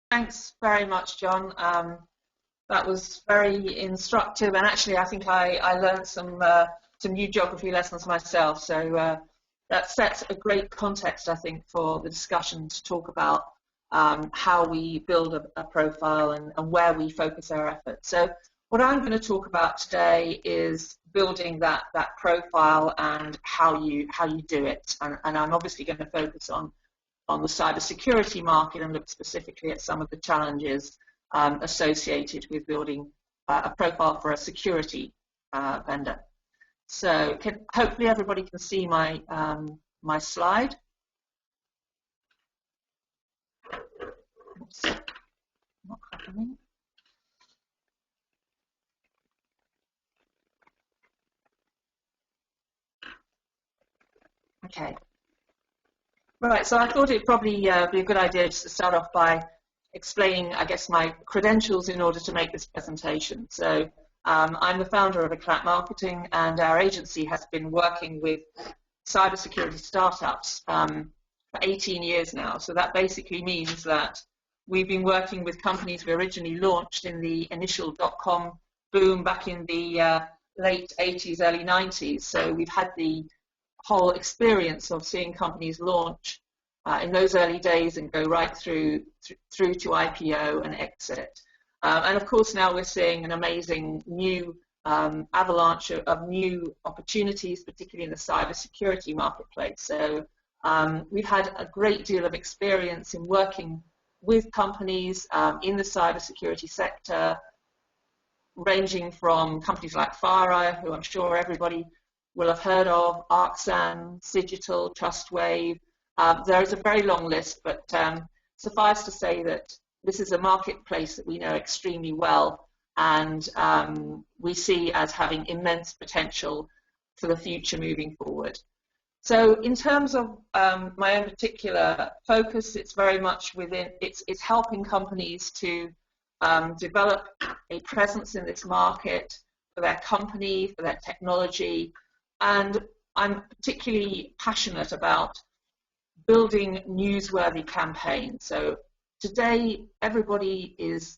Thanks very much, John. That was very instructive, and actually, I think I learned some new geography lessons myself. So that sets a great context, I think, for the discussion to talk about how we build a profile and where we focus our efforts. So what I'm going to talk about today is building that profile and how you do it, and I'm obviously going to focus on the cybersecurity market and look specifically at some of the challenges associated with building a profile for a security vendor. So hopefully everybody can see my my slide. Oops, not happening. Okay. Right, so I thought it'd probably be a good idea just to start off by explaining, I guess, my credentials in order to make this presentation. So I'm the founder of Eclat Marketing, and our agency has been working with cybersecurity startups for 18 years now. So that basically means that we've been working with companies we originally launched in the initial .com boom back in the late 80s, early 90s. So we've had the whole experience of seeing companies launch in those early days and go right through to IPO and exit. And of course now we're seeing an amazing new avalanche of new opportunities, particularly in the cybersecurity marketplace. So we've had a great deal of experience in working with companies in the cybersecurity sector, ranging from companies like FireEye, who I'm sure everybody will have heard of, Arcsan, Digital, Trustwave. There is a very long list, but suffice to say that this is a marketplace that we know extremely well, and we see as having immense potential for the future moving forward. So in terms of my own particular focus, it's very much within, it's helping companies to develop a presence in this market for their company, for their technology, and I'm particularly passionate about building newsworthy campaigns. So today, everybody is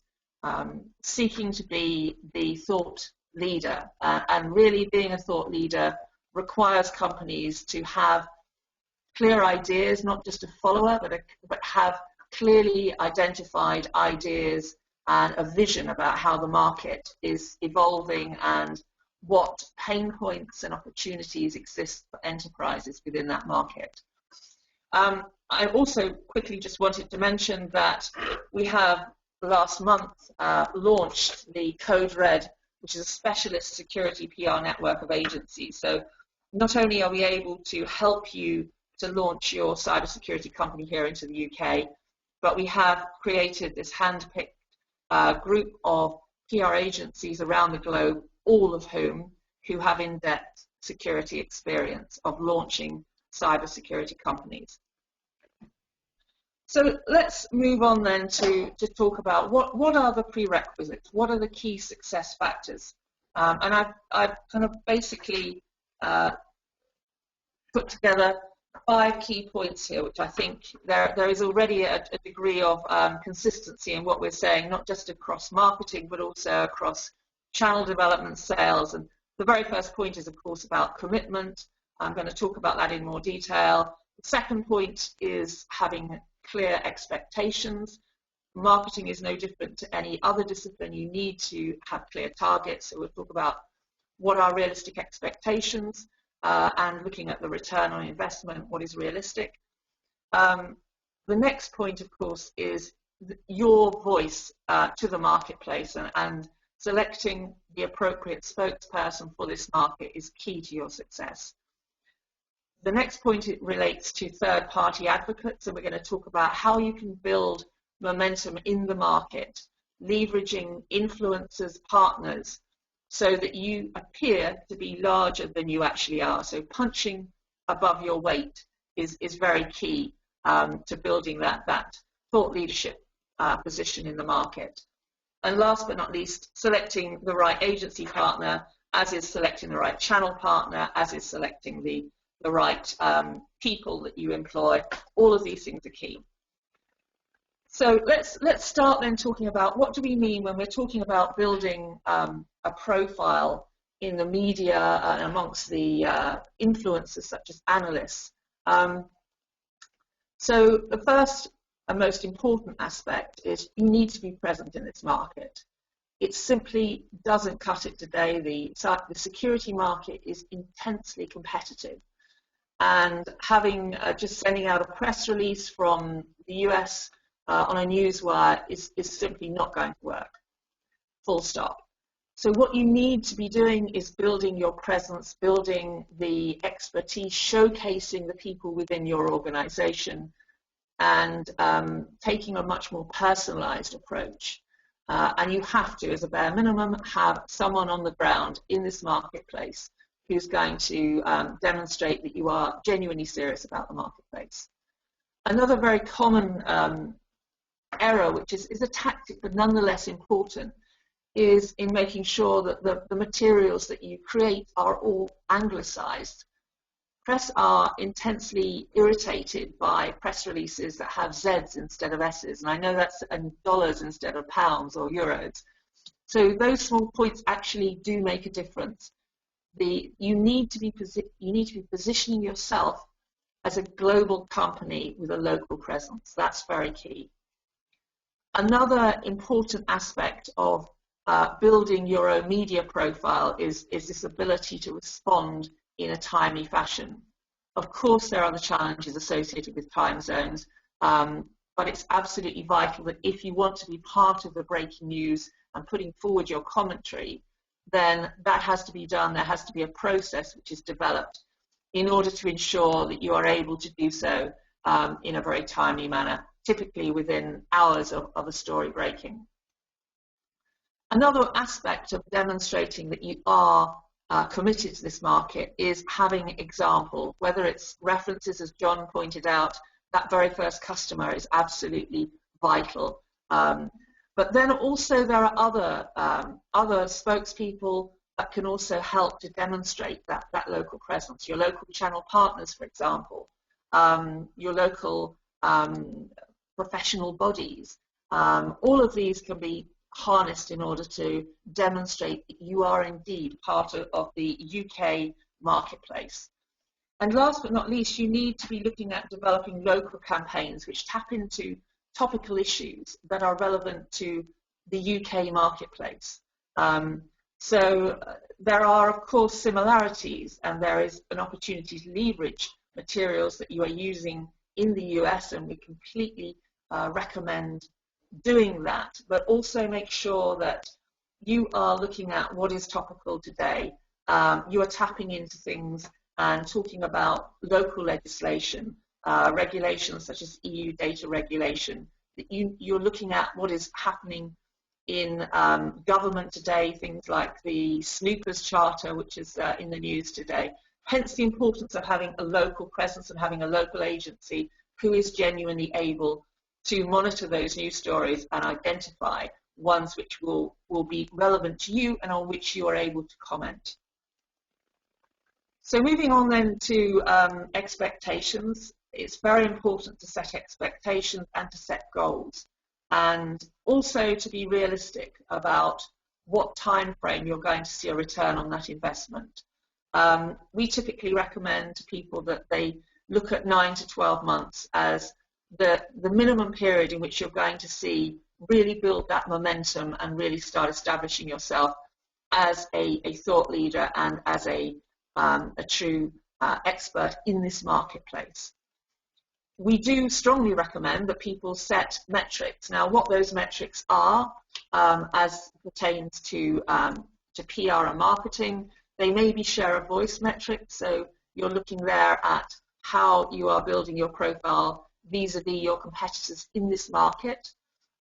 seeking to be the thought leader, and really being a thought leader requires companies to have clear ideas, not just a follower, but have clearly identified ideas and a vision about how the market is evolving and what pain points and opportunities exist for enterprises within that market. I also quickly just wanted to mention that we have last month launched the Code Red, which is a specialist security PR network of agencies. So not only are we able to help you to launch your cybersecurity company here into the UK, but we have created this hand-picked group of PR agencies around the globe, all of whom have in-depth security experience of launching cybersecurity companies. So let's move on then to talk about what are the prerequisites, what are the key success factors. And I've kind of basically put together 5 key points here, which I think there is already a degree of consistency in what we're saying, not just across marketing, but also across channel development, sales. And the very first point is, of course, about commitment. I'm going to talk about that in more detail. The second point is having clear expectations. Marketing is no different to any other discipline. You need to have clear targets. So we'll talk about what are realistic expectations and looking at the return on investment, what is realistic. The next point, of course, is your voice to the marketplace, and selecting the appropriate spokesperson for this market is key to your success. The next point, it relates to third-party advocates, and we're going to talk about how you can build momentum in the market, leveraging influencers, partners, so that you appear to be larger than you actually are. So punching above your weight is very key to building that thought leadership position in the market. And last but not least, selecting the right agency partner, as is selecting the right channel partner, as is selecting the right people that you employ. All of these things are key. So let's start then talking about what do we mean when we're talking about building a profile in the media and amongst the influencers such as analysts. So the first and most important aspect is you need to be present in this market. It simply doesn't cut it today. The security market is intensely competitive, and having just sending out a press release from the US on a newswire is simply not going to work, full stop. So what you need to be doing is building your presence, building the expertise, showcasing the people within your organization, and taking a much more personalized approach. And you have to, as a bare minimum, have someone on the ground in this marketplace who's going to demonstrate that you are genuinely serious about the marketplace. Another very common error, which is a tactic but nonetheless important, is in making sure that the materials that you create are all anglicized. Press are intensely irritated by press releases that have Zs instead of Ss, and I know that's dollars instead of pounds or euros. So those small points actually do make a difference. You need to be positioning yourself as a global company with a local presence. That's very key. Another important aspect of building your own media profile is this ability to respond in a timely fashion. Of course, there are the challenges associated with time zones, but it's absolutely vital that if you want to be part of the breaking news and putting forward your commentary, then that has to be done. There has to be a process which is developed in order to ensure that you are able to do so in a very timely manner, typically within hours of a story breaking. Another aspect of demonstrating that you are committed to this market is having examples, whether it's references, as John pointed out. That very first customer is absolutely vital. But then also there are other spokespeople that can also help to demonstrate that local presence. Your local channel partners, for example, your local professional bodies. All of these can be harnessed in order to demonstrate that you are indeed part of the UK marketplace. And last but not least, you need to be looking at developing local campaigns which tap into topical issues that are relevant to the UK marketplace. So there are, of course, similarities, and there is an opportunity to leverage materials that you are using in the US, and we completely recommend doing that, but also make sure that you are looking at what is topical today. You are tapping into things and talking about local legislation, regulations such as EU data regulation. You're looking at what is happening in government today, things like the Snoopers Charter, which is in the news today. Hence the importance of having a local presence and having a local agency who is genuinely able to monitor those news stories and identify ones which will be relevant to you and on which you are able to comment. So moving on then to expectations, it's very important to set expectations and to set goals, and also to be realistic about what time frame you're going to see a return on that investment. We typically recommend to people that they look at 9 to 12 months as the minimum period in which you're going to see really build that momentum and really start establishing yourself as a thought leader and as a true expert in this marketplace. We do strongly recommend that people set metrics. Now, what those metrics are, as pertains to PR and marketing, they may be share of voice metrics, so you're looking there at how you are building your profile vis-a-vis your competitors in this market.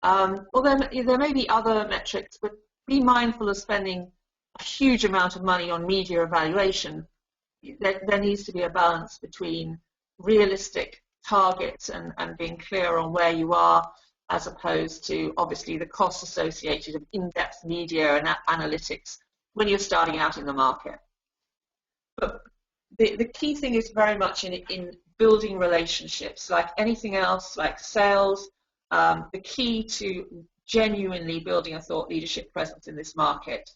Or there may be other metrics, but be mindful of spending a huge amount of money on media evaluation. There needs to be a balance between realistic targets and being clear on where you are, as opposed to obviously the costs associated with in-depth media and analytics when you're starting out in the market. But the key thing is very much in building relationships. Like anything else, like sales, the key to genuinely building a thought leadership presence in this market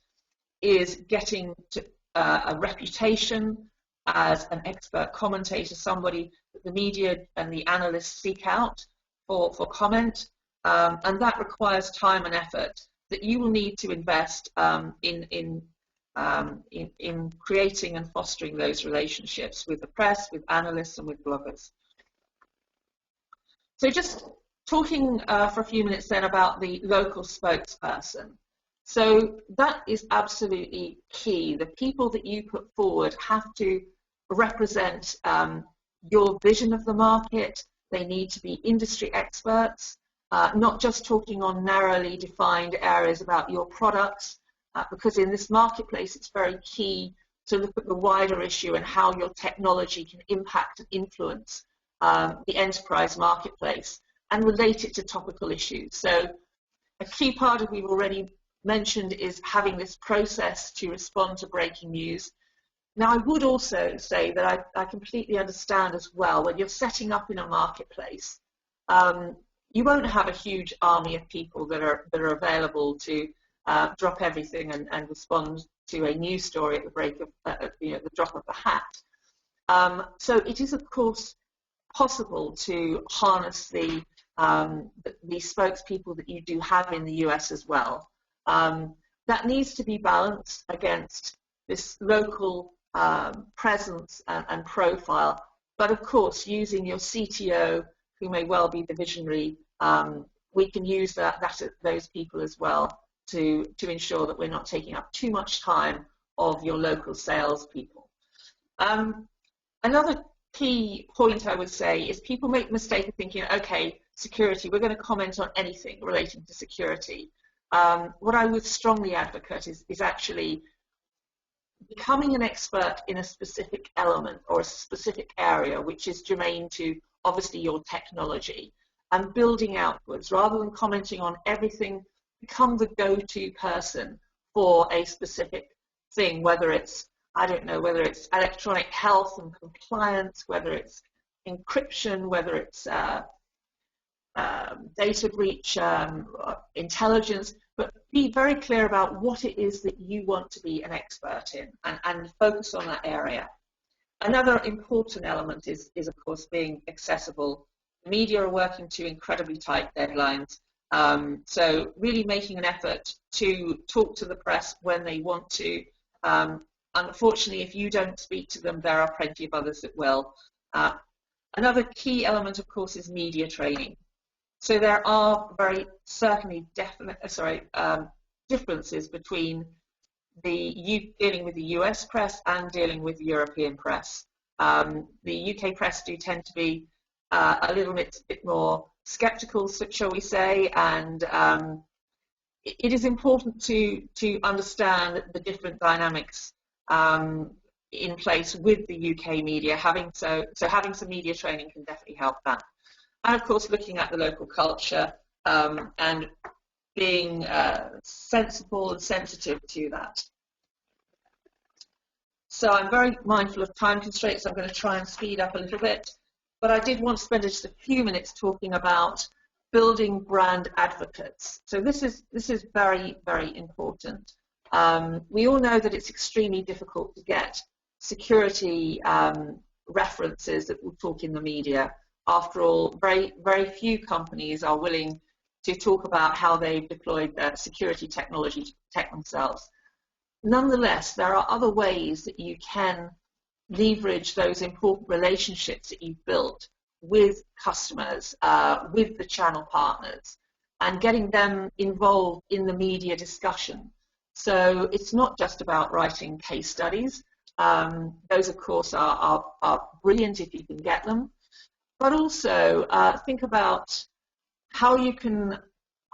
is getting to a reputation as an expert commentator, somebody that the media and the analysts seek out for comment, and that requires time and effort that you will need to invest in creating and fostering those relationships with the press, with analysts, and with bloggers. So just talking for a few minutes then about the local spokesperson. So that is absolutely key. The people that you put forward have to represent your vision of the market. They need to be industry experts, not just talking on narrowly defined areas about your products, because in this marketplace it's very key to look at the wider issue and how your technology can impact and influence the enterprise marketplace and relate it to topical issues. So a key part of we've already mentioned is having this process to respond to breaking news. Now, I would also say that I completely understand as well, when you're setting up in a marketplace, you won't have a huge army of people that are available to drop everything and respond to a news story at the break of the drop of the hat. So it is, of course, possible to harness the spokespeople that you do have in the US as well. That needs to be balanced against this local presence and profile, but of course using your CTO, who may well be the visionary, we can use those people as well to ensure that we're not taking up too much time of your local salespeople. Another key point I would say is people make the mistake of thinking, okay, security, we're going to comment on anything relating to security. What I would strongly advocate is actually becoming an expert in a specific element or a specific area which is germane to obviously your technology, and building outwards rather than commenting on everything. Become the go-to person for a specific thing, whether it's, I don't know, whether it's electronic health and compliance, whether it's encryption, whether it's data breach, intelligence, but be very clear about what it is that you want to be an expert in and focus on that area. Another important element is of course, being accessible. Media are working to incredibly tight deadlines, so really making an effort to talk to the press when they want to. Unfortunately, if you don't speak to them, there are plenty of others that will. Another key element, of course, is media training. So there are very certainly differences between dealing with the US press and dealing with the European press. The UK press do tend to be a little bit more skeptical, shall we say, and it is important to understand the different dynamics in place with the UK media. Having some media training can definitely help that. And of course, looking at the local culture and being sensible and sensitive to that. So I'm very mindful of time constraints. I'm going to try and speed up a little bit. But I did want to spend just a few minutes talking about building brand advocates. So this is very, very important. We all know that it's extremely difficult to get security references that will talk in the media. After all, very, very few companies are willing to talk about how they've deployed their security technology to protect themselves. Nonetheless, there are other ways that you can leverage those important relationships that you've built with customers, with the channel partners, and getting them involved in the media discussion. So it's not just about writing case studies. Those, of course, are brilliant if you can get them. But also think about how you can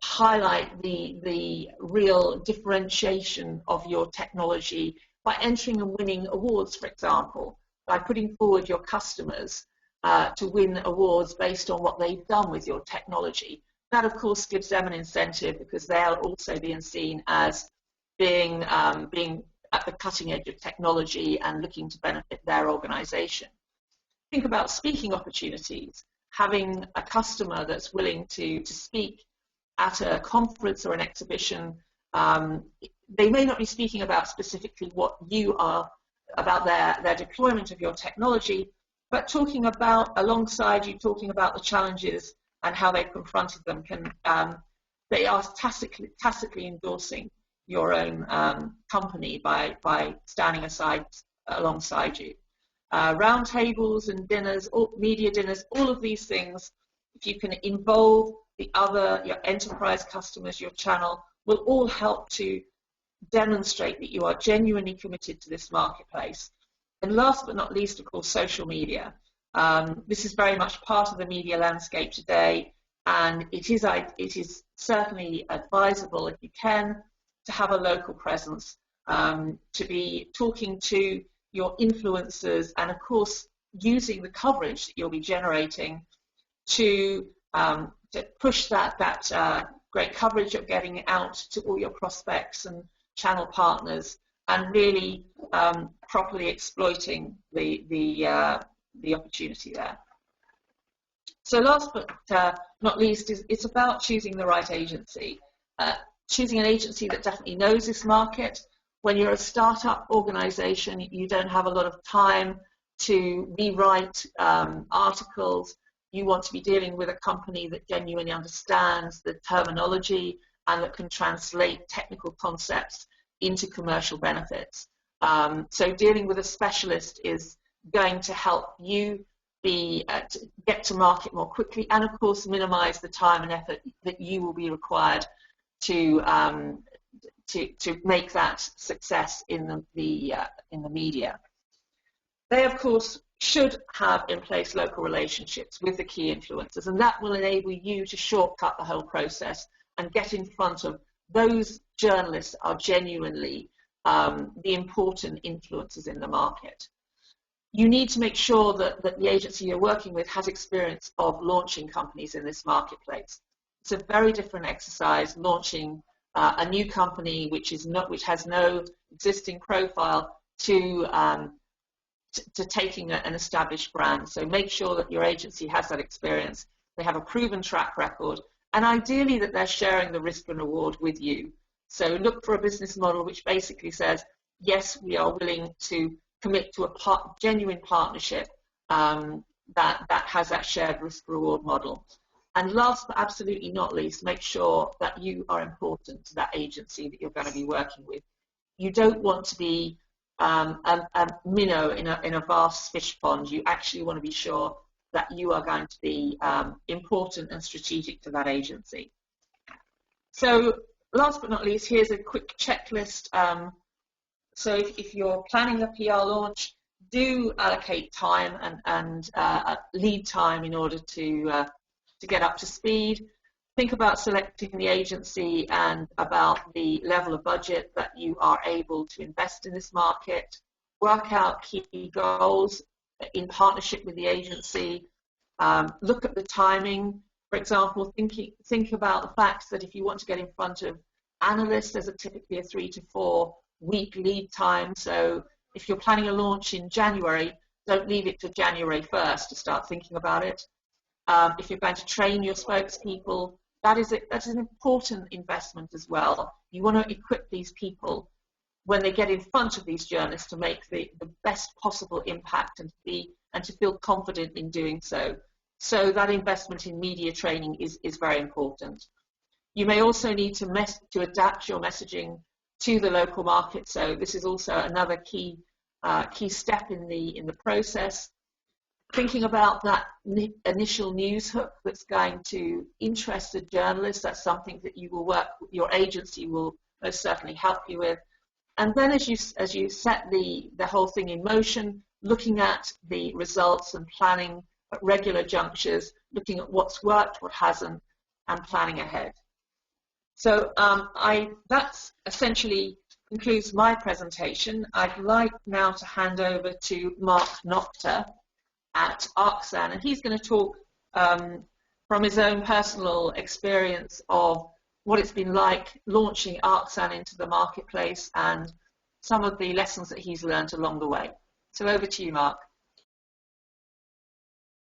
highlight the real differentiation of your technology by entering and winning awards, for example, by putting forward your customers to win awards based on what they've done with your technology. That, of course, gives them an incentive because they'll also be seen as being at the cutting edge of technology and looking to benefit their organization. Think about speaking opportunities. having a customer that's willing to speak at a conference or an exhibition. They may not be speaking about specifically what you are, about their deployment of your technology, but talking about, alongside you, talking about the challenges and how they've confronted them. They are tacitly endorsing your own company by standing alongside you. Roundtables and dinners, media dinners, all of these things, if you can involve your enterprise customers, your channel, will all help to demonstrate that you are genuinely committed to this marketplace. And last but not least, of course, social media. This is very much part of the media landscape today, and it is certainly advisable, if you can, to have a local presence, to be talking to your influencers, and of course using the coverage that you'll be generating to push that great coverage you're getting out to all your prospects and channel partners, and really properly exploiting the opportunity there. So last but not least, it's about choosing the right agency. Choosing an agency that definitely knows this market. When you're a startup organization, you don't have a lot of time to rewrite articles. You want to be dealing with a company that genuinely understands the terminology and that can translate technical concepts into commercial benefits. So dealing with a specialist is going to help you get to market more quickly, and of course minimize the time and effort that you will be required to make that success in the media. They of course should have in place local relationships with the key influencers, and that will enable you to shortcut the whole process and get in front of those journalists that are genuinely the important influencers in the market. You need to make sure that the agency you're working with has experience of launching companies in this marketplace. It's a very different exercise launching a new company which has no existing profile to taking an established brand. So make sure that your agency has that experience, they have a proven track record, and ideally that they're sharing the risk and reward with you. So look for a business model which basically says, yes, we are willing to commit to a genuine partnership that has that shared risk-reward model. And last but absolutely not least, make sure that you are important to that agency that you're going to be working with. You don't want to be a minnow in a vast fish pond. You actually want to be sure that you are going to be important and strategic to that agency. So last but not least, here's a quick checklist. So if you're planning a PR launch, do allocate time and lead time in order to get up to speed. Think about selecting the agency and about the level of budget that you are able to invest in this market. Work out key goals in partnership with the agency. Look at the timing. For example, think about the fact that if you want to get in front of analysts, there's typically a 3 to 4 week lead time. So if you're planning a launch in January, don't leave it to January 1st to start thinking about it. If you're going to train your spokespeople, that's an important investment as well. You want to equip these people when they get in front of these journalists to make the best possible impact and to feel confident in doing so. So that investment in media training is very important. You may also need to adapt your messaging to the local market. So this is also another key step in the process. Thinking about that initial news hook that's going to interest the journalist, that's something that your agency will most certainly help you with. And then as you set the whole thing in motion, looking at the results and planning at regular junctures, looking at what's worked, what hasn't, and planning ahead. So that essentially concludes my presentation. I'd like now to hand over to Mark Nocta at Arcsan, and he's going to talk from his own personal experience of what it's been like launching Arcsan into the marketplace and some of the lessons that he's learned along the way. So over to you, Mark.